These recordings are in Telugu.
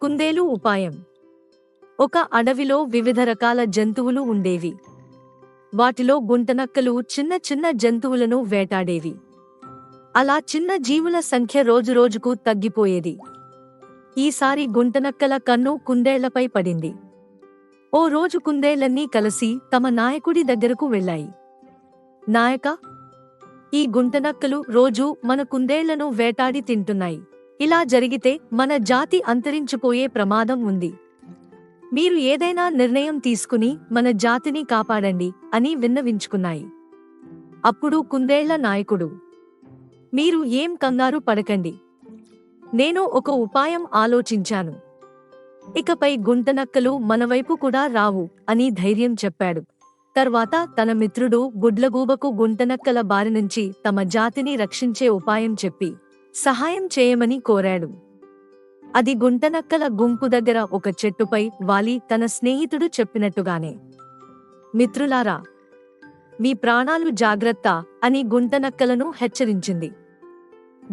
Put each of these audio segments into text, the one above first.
కుందేలు ఉపాయం. ఒక అడవిలో వివిధ రకాల జంతువులు ఉండేవి. వాటిలో గుంటనక్కలు చిన్న చిన్న జంతువులను వేటాడేవి. అలా చిన్న జీవుల సంఖ్య రోజురోజుకు తగ్గిపోయేది. ఈసారి గుంటనక్కల కన్ను కుందేళ్లపై పడింది. ఓ రోజు కుందేళ్లన్నీ కలిసి తమ నాయకుడి దగ్గరకు వెళ్ళాయి. నాయకా, ఈ గుంటనక్కలు రోజూ మన కుందేళ్లను వేటాడి తింటున్నాయి. ఇలా జరిగితే మన జాతి అంతరించిపోయే ప్రమాదం ఉంది. మీరు ఏదైనా నిర్ణయం తీసుకుని మన జాతిని కాపాడండి అని విన్నవించుకున్నాయి. అప్పుడు కుందేళ్ల నాయకుడు, మీరు ఏం కంగారు పడకండి, నేను ఒక ఉపాయం ఆలోచించాను. ఇకపై గుంటనక్కలు మనవైపు కూడా రావు అని ధైర్యం చెప్పాడు. తర్వాత తన మిత్రుడు గుడ్లగూబకు గుంటనక్కల బారినుంచి తమ జాతిని రక్షించే ఉపాయం చెప్పి సహాయం చేయమని కోరాడు. అది గుంటనక్కల గుంపు దగ్గర ఒక చెట్టుపై వాలి తన స్నేహితుడు చెప్పినట్టుగానే, మిత్రులారా, మీ ప్రాణాలు జాగ్రత్త అని గుంటనక్కలను హెచ్చరించింది.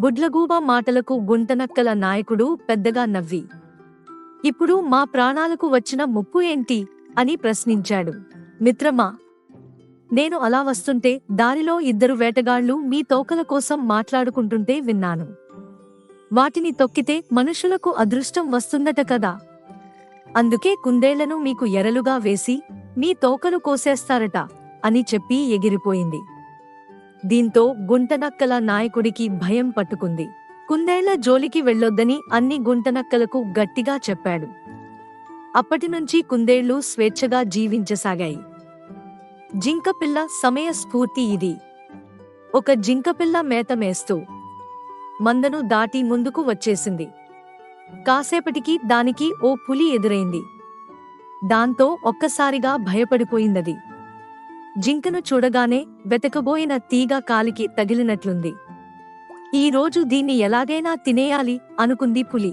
గుడ్లగూబ మాటలకు గుంటనక్కల నాయకుడు పెద్దగా నవ్వి, ఇప్పుడు మా ప్రాణాలకు వచ్చిన ముప్పు ఏంటి అని ప్రశ్నించాడు. మిత్రమా, నేను అలా వస్తుంటే దారిలో ఇద్దరు వేటగాళ్లు మీ తోకల కోసం మాట్లాడుకుంటుంటే విన్నాను. వాటిని తొక్కితే మనుషులకు అదృష్టం వస్తుందట కదా. అందుకే కుందేళ్లను మీకు ఎరలుగా వేసి మీ తోకలు కోసేస్తారట అని చెప్పి ఎగిరిపోయింది. దీంతో గుంటనక్కల నాయకుడికి భయం పట్టుకుంది. కుందేళ్ల జోలికి వెళ్ళొద్దని అన్ని గుంటనక్కలకు గట్టిగా చెప్పాడు. అప్పటినుంచి కుందేళ్లు స్వేచ్ఛగా జీవించసాగాయి. జింకపిల్ల సమయ స్ఫూర్తి ఇది. ఒక జింకపిల్ల మేత మేస్తూ మందను దాటి ముందుకు వచ్చేసింది. కాసేపటికి దానికి ఓ పులి ఎదురైంది. దాంతో ఒక్కసారిగా భయపడిపోయిందది. జింకను చూడగానే వెతకబోయిన తీగ కాలికి తగిలినట్లుంది. ఈరోజు దీన్ని ఎలాగైనా తినేయాలి అనుకుంది పులి.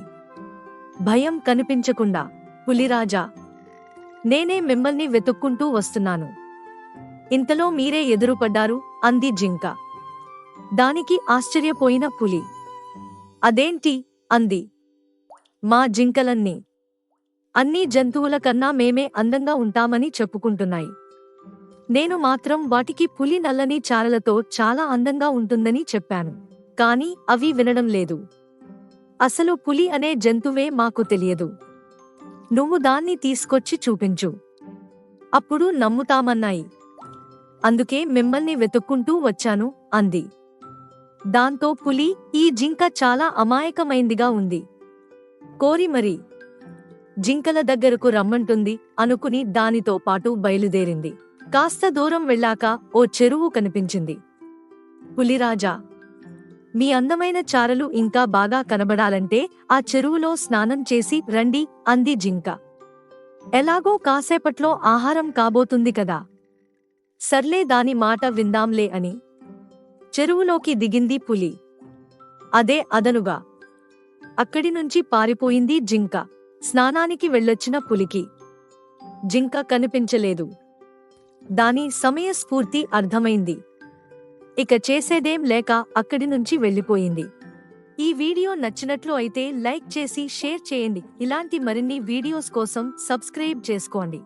భయం కనిపించకుండా, పులిరాజా, నేనే మిమ్మల్ని వెతుక్కుంటూ వస్తున్నాను, ఇంతలో మీరే ఎదురుపడ్డారు అంది జింక. దానికి ఆశ్చర్యపోయిన పులి, అదేంటి అంది. మా జింకలన్నీ అన్ని జంతువుల కన్నా మేమే అందంగా ఉంటామని చెప్పుకుంటున్నాయి. నేను మాత్రం వాటికి పులి నల్లని చారలతో చాలా అందంగా ఉంటుందని చెప్పాను. కాని అవి వినడం లేదు. అసలు పులి అనే జంతువే మాకు తెలియదు. నువ్వు దాన్ని తీసుకొచ్చి చూపించు, అప్పుడు నమ్ముతామన్నాయి. అందుకే మిమ్మల్ని వెతుక్కుంటూ వచ్చాను అంది. దాంతో పులి ఈ జింక చాలా అమాయకమైందిగా ఉంది, కోరి మరి జింకల దగ్గరకు రమ్మంటుంది అనుకుని దానితో పాటు బయలుదేరింది. కాస్త దూరం వెళ్ళాక ఓ చెరువు కనిపించింది. పులిరాజా, మీ అందమైన చారలు ఇంకా బాగా కనబడాలంటే ఆ చెరువులో స్నానం చేసి రండి అంది జింక. ఎలాగో కాసేపట్లో ఆహారం కాబోతుంది కదా, సర్లే దాని మాట విందాంలే అని చెరువులోకి దిగింది పులి. అదే అదనుగా అక్కడి నుంచి పారిపోయింది జింక. స్నానానికి వెళ్ళొచ్చిన పులికి జింక కనిపించలేదు. దాని సమయస్ఫూర్తి అర్థమైంది. ఇక చేసేదేం లేక అక్కడి నుంచి వెళ్ళిపోయింది. ఈ వీడియో నచ్చినట్లు అయితే లైక్ చేసి షేర్ చేయండి. ఇలాంటి మరిన్ని వీడియోస్ కోసం సబ్స్క్రైబ్ చేసుకోండి.